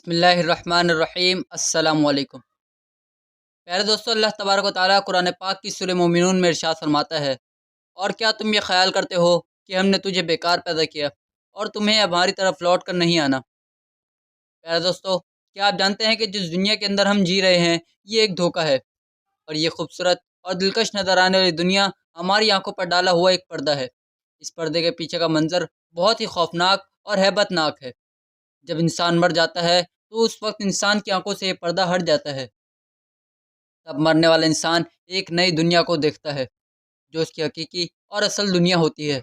बिस्मिल्लाहिर्रहमानिर्रहीम। अस्सलाम वालेकुम। प्यारे दोस्तों, अल्लाह तबारक व तआला कुरान पाक की सूरह मोमिनून में इरशाद फरमाता है, और क्या तुम ये ख्याल करते हो कि हमने तुझे बेकार पैदा किया और तुम्हें हमारी तरफ लौट कर नहीं आना। प्यारे दोस्तों, क्या आप जानते हैं कि जिस दुनिया के अंदर हम जी रहे हैं ये एक धोखा है, और ये खूबसूरत और दिलकश नज़र आने वाली दुनिया हमारी आंखों पर डाला हुआ एक पर्दा है। इस पर्दे के पीछे का मंजर बहुत ही खौफनाक और हैबतनाक है। जब इंसान मर जाता है तो उस वक्त इंसान की आंखों से ये पर्दा हट जाता है। तब मरने वाला इंसान एक नई दुनिया को देखता है, जो उसकी हकीकी और असल दुनिया होती है।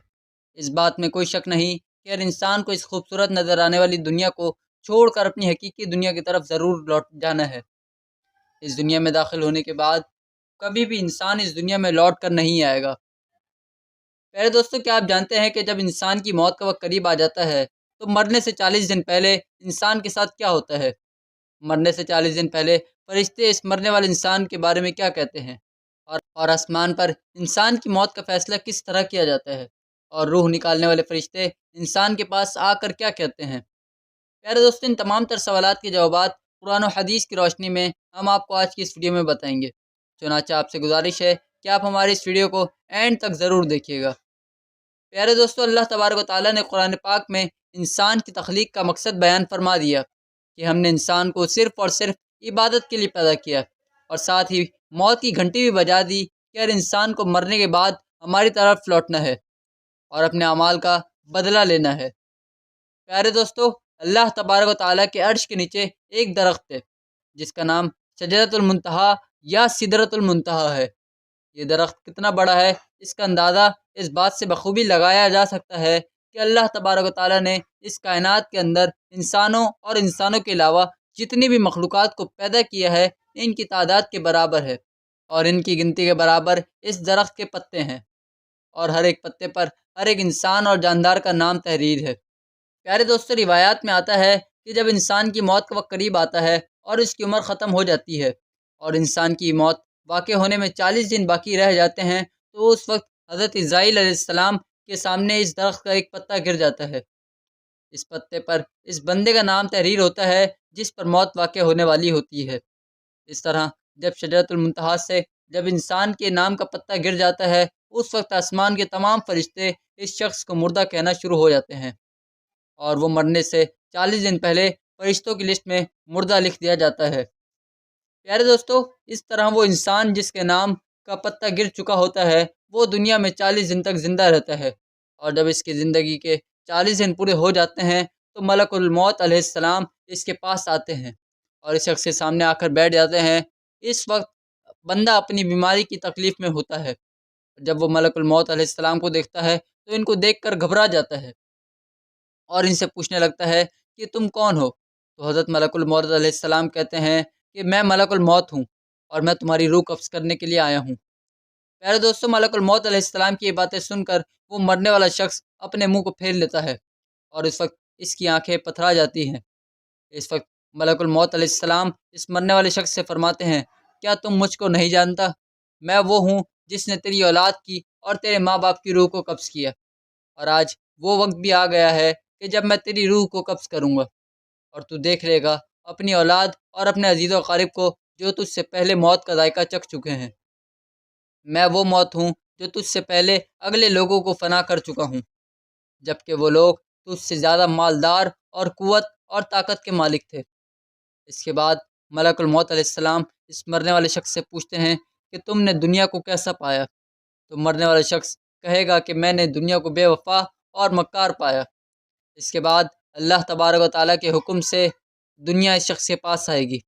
इस बात में कोई शक नहीं कि हर इंसान को इस खूबसूरत नज़र आने वाली दुनिया को छोड़कर अपनी हकीकी दुनिया की तरफ ज़रूर लौट जाना है। इस दुनिया में दाखिल होने के बाद कभी भी इंसान इस दुनिया में लौट कर नहीं आएगा। प्यारे दोस्तों, क्या आप जानते हैं कि जब इंसान की मौत का वक्त करीब आ जाता है तो मरने से 40 दिन पहले इंसान के साथ क्या होता है? मरने से 40 दिन पहले फरिश्ते इस मरने वाले इंसान के बारे में क्या कहते हैं? और आसमान पर इंसान की मौत का फैसला किस तरह किया जाता है? और रूह निकालने वाले फरिश्ते इंसान के पास आकर क्या कहते हैं? प्यारे दोस्तों, इन तमाम तर सवालात के जवाबात कुरान और हदीस की रोशनी में हम आपको आज की इस वीडियो में बताएंगे। चुनांचे आपसे गुजारिश है कि आप हमारी इस वीडियो को एंड तक ज़रूर देखिएगा। प्यारे दोस्तों, अल्लाह तबारक व तआला ने कुरान पाक में इंसान की तख्लीक का मकसद बयान फरमा दिया कि हमने इंसान को सिर्फ़ और सिर्फ इबादत के लिए पैदा किया, और साथ ही मौत की घंटी भी बजा दी कि हर इंसान को मरने के बाद हमारी तरफ लौटना है और अपने अमाल का बदला लेना है। प्यारे दोस्तों, अल्लाह तबारक व तआला के अर्श के नीचे एक दरख्त है जिसका नाम शजरतुल मुंतहा या सिदरतुल मुंतहा है। ये दरख्त कितना बड़ा है, इसका अंदाज़ा इस बात से बखूबी लगाया जा सकता है कि अल्लाह तबारक व तआला ने इस कायनात के अंदर इंसानों और इंसानों के अलावा जितनी भी मखलूक़ात को पैदा किया है, इनकी तादाद के बराबर है, और इनकी गिनती के बराबर इस दरख्त के पत्ते हैं, और हर एक पत्ते पर हर एक इंसान और जानदार का नाम तहरीर है। प्यारे दोस्तों, रिवायात में आता है कि जब इंसान की मौत का वक्त करीब आता है और उसकी उम्र ख़त्म हो जाती है और इंसान की मौत वाक़ होने में 40 दिन बाकी रह जाते हैं, तो उस वक्त हज़रत इज़राईल अलैहिस्सलाम के सामने इस दरख्त का एक पत्ता गिर जाता है। इस पत्ते पर इस बंदे का नाम तहरीर होता है जिस पर मौत वाक़ होने वाली होती है। इस तरह जब शजरतुल मुंतहा से जब इंसान के नाम का पत्ता गिर जाता है, उस वक्त आसमान के तमाम फरिश्ते इस शख्स को मुर्दा कहना शुरू हो जाते हैं, और वो मरने से 40 दिन पहले फरिश्तों की लिस्ट में मुर्दा लिख दिया जाता है। प्यारे दोस्तों, इस तरह वो इंसान जिसके नाम का पत्ता गिर चुका होता है, वो दुनिया में 40 दिन तक ज़िंदा रहता है, और जब इसकी ज़िंदगी के 40 दिन पूरे हो जाते हैं तो मलकुल मौत अलैहिस्सलाम इसके पास आते हैं और इस शख्स के सामने आकर बैठ जाते हैं। इस वक्त बंदा अपनी बीमारी की तकलीफ़ में होता है। जब वो मलकुल मौत अलैहिस्सलाम को देखता है तो इनको देखकर घबरा जाता है और इनसे पूछने लगता है कि तुम कौन हो? तो हज़रत मलकुल मौत अलैहिस्सलाम कहते हैं कि मैं मलकुल मौत हूँ और मैं तुम्हारी रूह कब्ज़ करने के लिए आया हूँ। प्यारे दोस्तों, मलकुल मौत अलैहिस्सलाम की ये बातें सुनकर वो मरने वाला शख्स अपने मुँह को फेर लेता है और इस वक्त इसकी आँखें पथरा जाती हैं। इस वक्त मलकुल मौत अलैहिस्सलाम इस मरने वाले शख्स से फरमाते हैं, क्या तुम मुझको नहीं जानता? मैं वो हूँ जिसने तेरी औलाद की और तेरे माँ बाप की रूह को कब्ज़ किया, और आज वो वक्त भी आ गया है कि जब मैं तेरी रूह को कब्ज़ करूँगा और तू देख लेगा अपनी औलाद और अपने अजीज़ व अक़ारिब को जो तुझसे पहले मौत का जायका चख चुके हैं। मैं वो मौत हूँ जो तुझसे पहले अगले लोगों को फ़ना कर चुका हूँ, जबकि वो लोग तुझसे ज़्यादा मालदार और क़ुव्वत और ताकत के मालिक थे। इसके बाद मलकुल मौत अलैहिस्सलाम इस मरने वाले शख्स से पूछते हैं कि तुमने दुनिया को कैसा पाया? तो मरने वाला शख्स कहेगा कि मैंने दुनिया को बेवफ़ा और मक्कार पाया। इसके बाद अल्लाह तबारक व तआला के हुक्म से दुनिया इस शख्स के पास आएगी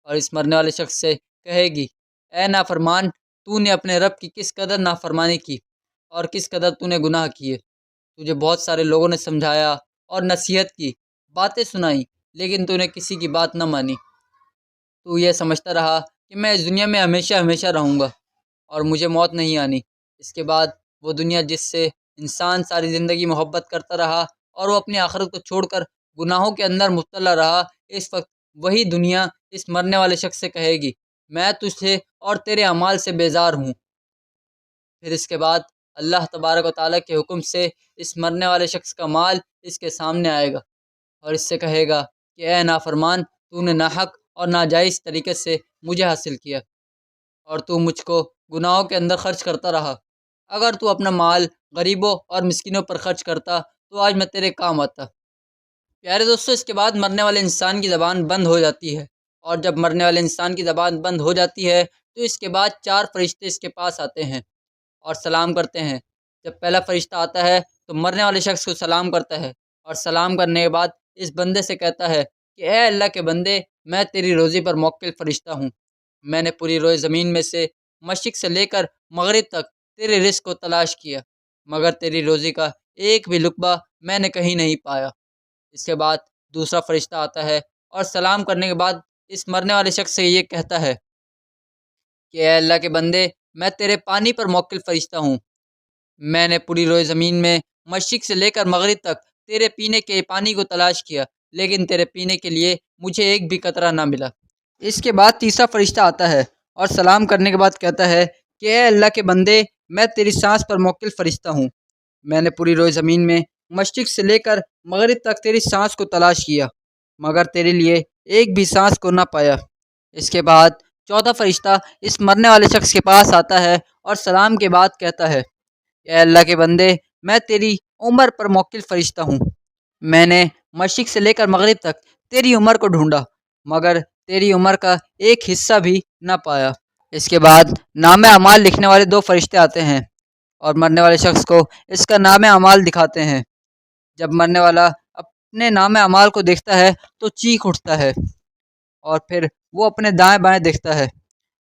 और इस मरने वाले शख्स से कहेगी, ए नाफरमान, तूने अपने रब की किस कदर नाफरमानी की और किस कदर तूने गुनाह किए। तुझे बहुत सारे लोगों ने समझाया और नसीहत की, बातें सुनाई, लेकिन तूने किसी की बात न मानी। तू ये समझता रहा कि मैं इस दुनिया में हमेशा हमेशा रहूँगा और मुझे मौत नहीं आनी। इसके बाद वो दुनिया जिससे इंसान सारी ज़िंदगी मोहब्बत करता रहा और वो अपनी आखिरत को छोड़कर गुनाहों के अंदर मुब्तला रहा, इस वक्त वही दुनिया इस मरने वाले शख्स से कहेगी, मैं तुझसे और तेरे अमाल से बेज़ार हूँ। फिर इसके बाद अल्लाह तबारक व तआला के हुक्म से इस मरने वाले शख्स का माल इसके सामने आएगा और इससे कहेगा کہ اے نافرمان، تو نے ناحق اور ناجائز طریقے سے مجھے حاصل کیا اور تو مجھ کو گناہوں کے اندر خرچ کرتا رہا۔ اگر تو اپنا مال غریبوں اور مسکینوں پر خرچ کرتا تو آج میں تیرے کام آتا۔ پیارے دوستو، اس کے بعد مرنے والے انسان کی زبان بند ہو جاتی ہے، اور جب مرنے والے انسان کی زبان بند ہو جاتی ہے تو اس کے بعد 4 فرشتے اس کے پاس آتے ہیں اور سلام کرتے ہیں۔ جب پہلا فرشتہ آتا ہے تو مرنے والے شخص کو سلام کرتا ہے، اور سلام کرنے کے بعد اس بندے سے کہتا ہے کہ اے اللہ کے بندے، میں تیری روزی پر موکل فرشتہ ہوں۔ میں نے پوری روئے زمین میں سے مشرق سے لے کر مغرب تک تیرے رزق کو تلاش کیا، مگر تیری روزی کا ایک بھی لقمہ میں نے کہیں نہیں پایا۔ اس کے بعد دوسرا فرشتہ آتا ہے اور سلام کرنے کے بعد اس مرنے والے شخص سے یہ کہتا ہے کہ اے اللہ کے بندے، میں تیرے پانی پر موکل فرشتہ ہوں۔ میں نے پوری روئے زمین میں مشرق سے لے کر مغرب تک تیرے پینے کے پانی کو تلاش کیا، لیکن تیرے پینے کے لیے مجھے ایک بھی قطرہ نہ ملا۔ اس کے بعد تیسرا فرشتہ آتا ہے اور سلام کرنے کے بعد کہتا ہے کہ اے اللہ کے بندے، میں تیری سانس پر موکل فرشتہ ہوں۔ میں نے پوری روئے زمین میں مشرق سے لے کر مغرب تک تیری سانس کو تلاش کیا، مگر تیرے لیے ایک بھی سانس کو نہ پایا۔ اس کے بعد چوتھا فرشتہ اس مرنے والے شخص کے پاس آتا ہے اور سلام کے بعد کہتا ہے اے اللہ کے بندے، میں تیری عمر پر موکل فرشتہ ہوں۔ میں نے مشرق سے لے کر مغرب تک تیری عمر کو ڈھونڈا، مگر تیری عمر کا ایک حصہ بھی نہ پایا۔ اس کے بعد نام اعمال لکھنے والے 2 فرشتے آتے ہیں اور مرنے والے شخص کو اس کا نام اعمال دکھاتے ہیں۔ جب مرنے والا اپنے نام اعمال کو دیکھتا ہے تو چیخ اٹھتا ہے، اور پھر وہ اپنے دائیں بائیں دیکھتا ہے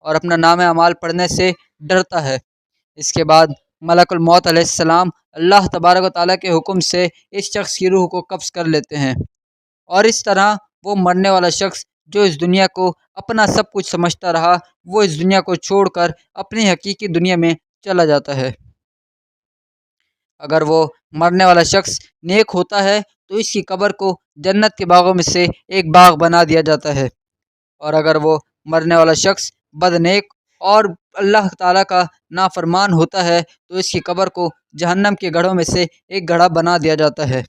اور اپنا نام اعمال پڑھنے سے ڈرتا ہے۔ اس کے بعد ملک الموت علیہ السلام اللہ تبارک و تعالیٰ کے حکم سے اس شخص کی روح کو قبض کر لیتے ہیں، اور اس طرح وہ مرنے والا شخص جو اس دنیا کو اپنا سب کچھ سمجھتا رہا، وہ اس دنیا کو چھوڑ کر اپنی حقیقی دنیا میں چلا جاتا ہے۔ اگر وہ مرنے والا شخص نیک ہوتا ہے تو اس کی قبر کو جنت کے باغوں میں سے ایک باغ بنا دیا جاتا ہے، اور اگر وہ مرنے والا شخص بد نیک اور اللہ تعالیٰ کا نافرمان ہوتا ہے تو اس کی قبر کو جہنم کے گڑھوں میں سے ایک گڑھا بنا دیا جاتا ہے۔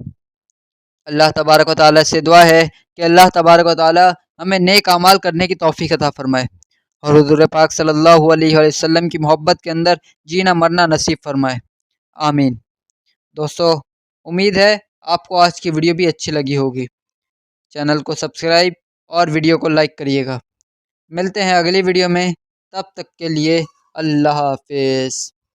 اللہ تبارک و تعالیٰ سے دعا ہے کہ اللہ تبارک و تعالیٰ ہمیں نیک اعمال کرنے کی توفیق عطا فرمائے، اور حضور پاک صلی اللہ علیہ وسلم کی محبت کے اندر جینا مرنا نصیب فرمائے، آمین۔ دوستو، امید ہے آپ کو آج کی ویڈیو بھی اچھی لگی ہوگی۔ چینل کو سبسکرائب اور ویڈیو کو لائک کریے گا۔ ملتے ہیں اگلی ویڈیو میں، تب تک کے لیے اللہ حافظ۔